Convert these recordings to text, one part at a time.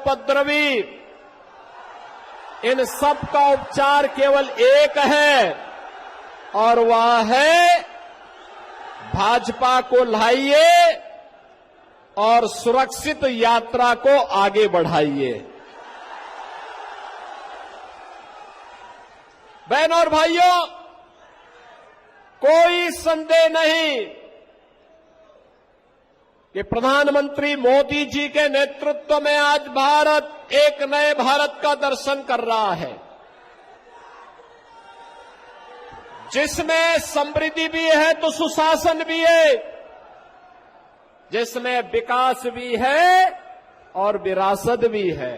उपद्रवी, इन सब का उपचार केवल एक है और वह है भाजपा को लाइए और सुरक्षित यात्रा को आगे बढ़ाइए। बहनों और भाइयों, कोई संदेह नहीं कि प्रधानमंत्री मोदी जी के नेतृत्व में आज भारत एक नए भारत का दर्शन कर रहा है, जिसमें समृद्धि भी है तो सुशासन भी है, जिसमें विकास भी है और विरासत भी है।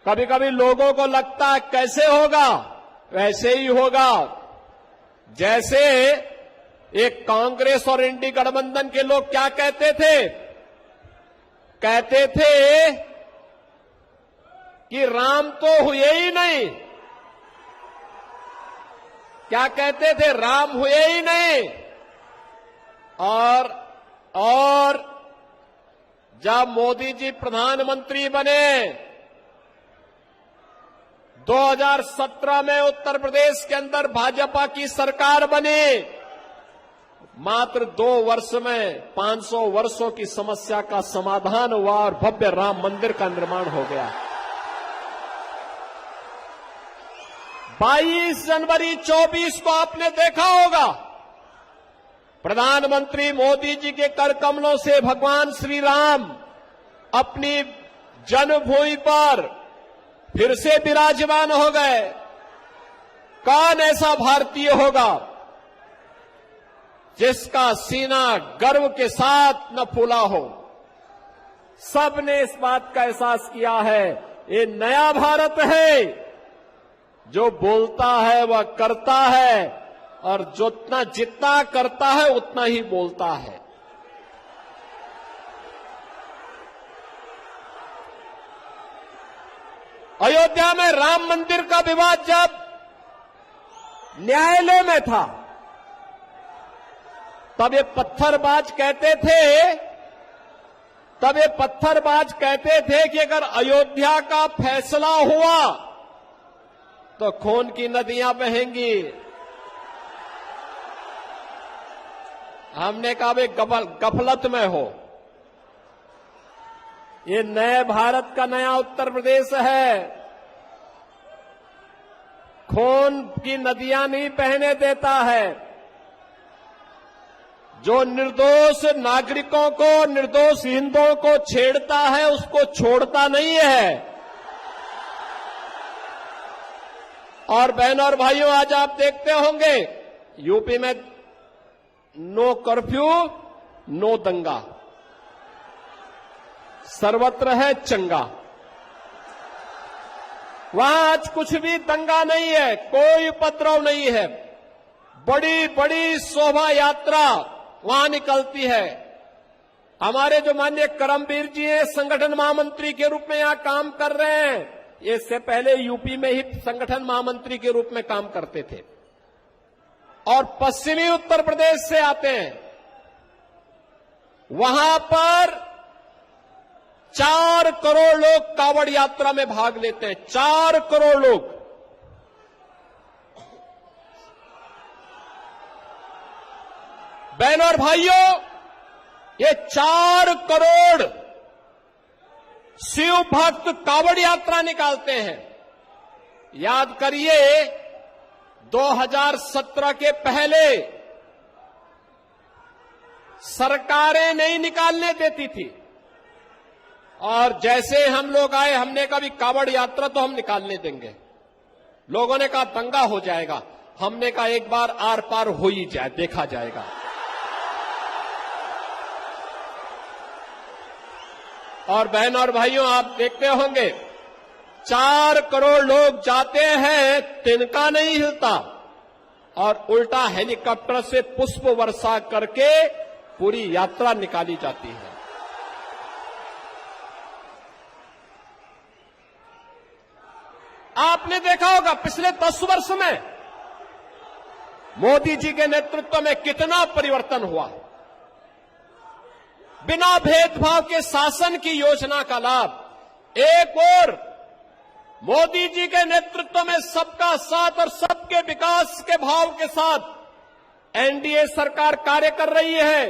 कभी कभी लोगों को लगता है कैसे होगा, वैसे ही होगा जैसे एक कांग्रेस और इंडी गठबंधन के लोग क्या कहते थे, कहते थे कि राम तो हुए ही नहीं। क्या कहते थे? राम हुए ही नहीं। और जब मोदी जी प्रधानमंत्री बने 2017 में उत्तर प्रदेश के अंदर भाजपा की सरकार बनी, मात्र 2 वर्ष में 500 वर्षों की समस्या का समाधान हुआ और भव्य राम मंदिर का निर्माण हो गया। 22 जनवरी 24 को आपने देखा होगा, प्रधानमंत्री मोदी जी के कर कमलों से भगवान श्री राम अपनी जन्मभूमि पर फिर से विराजमान हो गए। कौन ऐसा भारतीय होगा जिसका सीना गर्व के साथ न फूला हो? सबने इस बात का एहसास किया है, ये नया भारत है, जो बोलता है वह करता है और जितना करता है उतना ही बोलता है। अयोध्या में राम मंदिर का विवाद जब न्यायालय में था, तब ये पत्थरबाज कहते थे कि अगर अयोध्या का फैसला हुआ तो खून की नदियां बहेंगी। हमने कहा वे गफलत में हो, ये नए भारत का नया उत्तर प्रदेश है, खून की नदियां नहीं बहने देता है। जो निर्दोष नागरिकों को, निर्दोष हिंदुओं को छेड़ता है उसको छोड़ता नहीं है। और बहनों और भाइयों, आज आप देखते होंगे यूपी में नो कर्फ्यू नो दंगा, सर्वत्र है चंगा। वहां आज कुछ भी दंगा नहीं है, कोई उपद्रव नहीं है। बड़ी बड़ी शोभा यात्रा वहां निकलती है। हमारे जो माननीय करमवीर जी हैं, संगठन महामंत्री के रूप में यहां काम कर रहे हैं, ये इससे पहले यूपी में ही संगठन महामंत्री के रूप में काम करते थे और पश्चिमी उत्तर प्रदेश से आते हैं। वहां पर 4 करोड़ लोग कांवड़ यात्रा में भाग लेते हैं, 4 करोड़ लोग। बहनों और भाइयों, ये 4 करोड़ शिव भक्त कांवड़ यात्रा निकालते हैं। याद करिए 2017 के पहले सरकारें नहीं निकालने देती थी और जैसे हम लोग आए, हमने कहा भी कांवड़ यात्रा तो हम निकालने देंगे। लोगों ने कहा दंगा हो जाएगा, हमने कहा एक बार आर पार हो ही जाए, देखा जाएगा। और बहनों और भाइयों, आप देखते होंगे 4 करोड़ लोग जाते हैं, तिनका नहीं हिलता और उल्टा हेलीकॉप्टर से पुष्प वर्षा करके पूरी यात्रा निकाली जाती है। आपने देखा होगा पिछले 10 वर्ष में मोदी जी के नेतृत्व में कितना परिवर्तन हुआ। बिना भेदभाव के शासन की योजना का लाभ। एक और मोदी जी के नेतृत्व में सबका साथ और सबके विकास के भाव के साथ एनडीए सरकार कार्य कर रही है।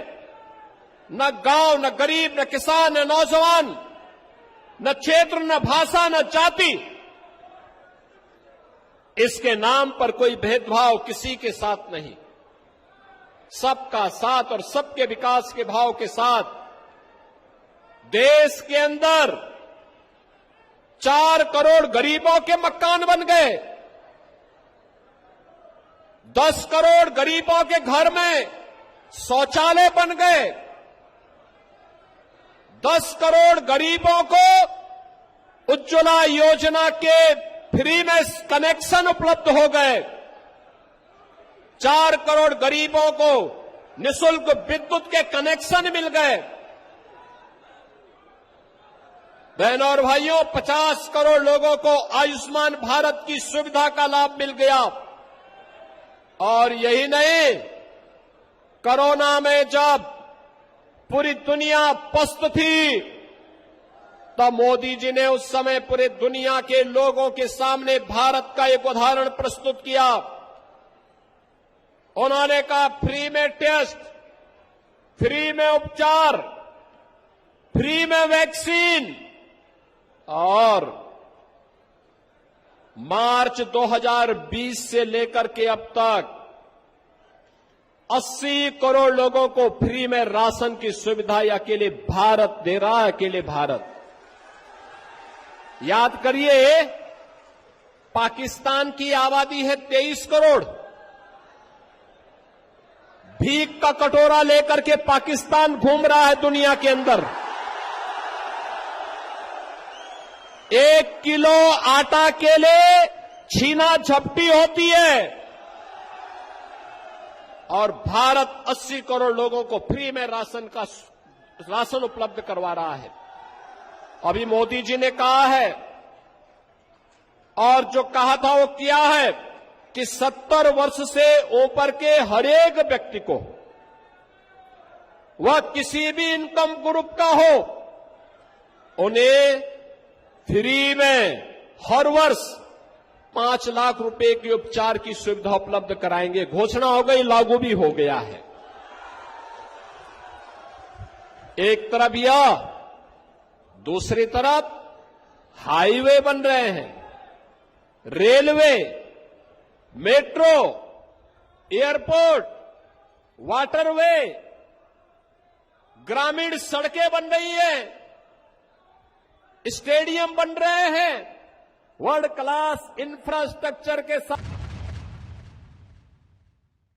न गांव, न गरीब, न किसान, न नौजवान, न क्षेत्र, न भाषा, न जाति, इसके नाम पर कोई भेदभाव किसी के साथ नहीं। सबका साथ और सबके विकास के भाव के साथ देश के अंदर 4 करोड़ गरीबों के मकान बन गए। 10 करोड़ गरीबों के घर में शौचालय बन गए। 10 करोड़ गरीबों को उज्ज्वला योजना के फ्री में कनेक्शन उपलब्ध हो गए। 4 करोड़ गरीबों को निःशुल्क विद्युत के कनेक्शन मिल गए। बहनों और भाइयों, 50 करोड़ लोगों को आयुष्मान भारत की सुविधा का लाभ मिल गया। और यही नहीं, कोरोना में जब पूरी दुनिया पस्त थी, तब मोदी जी ने उस समय पूरे दुनिया के लोगों के सामने भारत का एक उदाहरण प्रस्तुत किया। उन्होंने कहा, फ्री में टेस्ट, फ्री में उपचार, फ्री में वैक्सीन। और मार्च 2020 से लेकर के अब तक 80 करोड़ लोगों को फ्री में राशन की सुविधा अकेले भारत दे रहा है। अकेले भारत। याद करिए, पाकिस्तान की आबादी है 23 करोड़। भीख का कटोरा लेकर के पाकिस्तान घूम रहा है दुनिया के अंदर। 1 किलो आटा के लिए छीना झपटी होती है। और भारत 80 करोड़ लोगों को फ्री में राशन उपलब्ध करवा रहा है। अभी मोदी जी ने कहा है, और जो कहा था वो किया है, कि 70 वर्ष से ऊपर के हर एक व्यक्ति को, वह किसी भी इनकम ग्रुप का हो, उन्हें फ्री में हर वर्ष 5 लाख रुपए के उपचार की सुविधा उपलब्ध कराएंगे। घोषणा हो गई, लागू भी हो गया है। एक तरफ यह, दूसरी तरफ हाईवे बन रहे हैं, रेलवे, मेट्रो, एयरपोर्ट, वाटरवे, ग्रामीण सड़कें बन रही हैं, स्टेडियम बन रहे हैं। वर्ल्ड क्लास इंफ्रास्ट्रक्चर के साथ